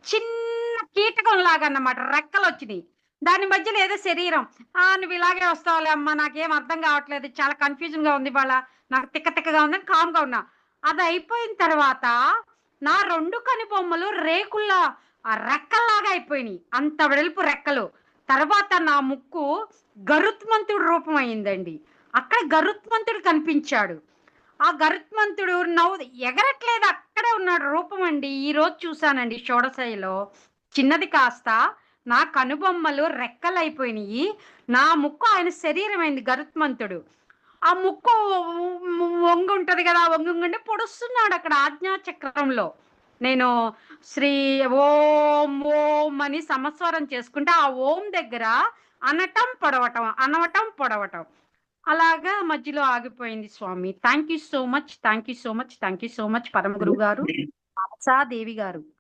చిన్న కీటకం లాగా అన్నమాట. రెక్కలొచ్చినియి. దాని మధ్యలో ఏదో శరీరం. నువ్వు ఇలాగే వస్తావులే అమ్మ నాకేం అర్థం కావట్లేదు. చాలా కన్‌ఫ్యూజన్‌గా ఉంది ఇవాళ. నాకు తిక్క తిక్కగా ఉందని కామ్‌గా ఉన్నా. అదయిపోయిన తర్వాత నా 2 కనుబొమ్మలు రేకుల్లా రెక్కల్లాగా అయిపోయినియి. అంత వెడల్పు రెక్కలు. తర్వాత నా ముక్కు గరుత్మంతుడి రూపం అయిందండి. అక్కడ గరుత్మంతుడు కనిపించాడు. ఆ గరుత్మంతుడు ఎగరట్లేదు అక్కడే ఉన్నాడు రూపం అండి. ఈరోజు చూసానండి షోడశైలో. చిన్నది కాస్త నా కనుబొమ్మలు రెక్కలయిపోయినియి. నా ముక్కు ఆయన శరీరమైంది గరుత్మంతుడు. ఆ ముక్కు వంగుంటది గదా! వంగుంటే పొడుస్తున్నాడక్కడ ఆజ్ఞాచక్రంలో. నేను శ్రీ ఓం ఓం అని సమస్వరం చేసుకుంటే, ఆ ఓం దగ్గర అనటం, పొడవటం, అనవటం, పొడవటం. అలాగా మధ్యలో ఆగిపోయింది స్వామి. Thank you so much. Thank you so much. Thank you so much పరమ గురువుగారు, దేవి గారు.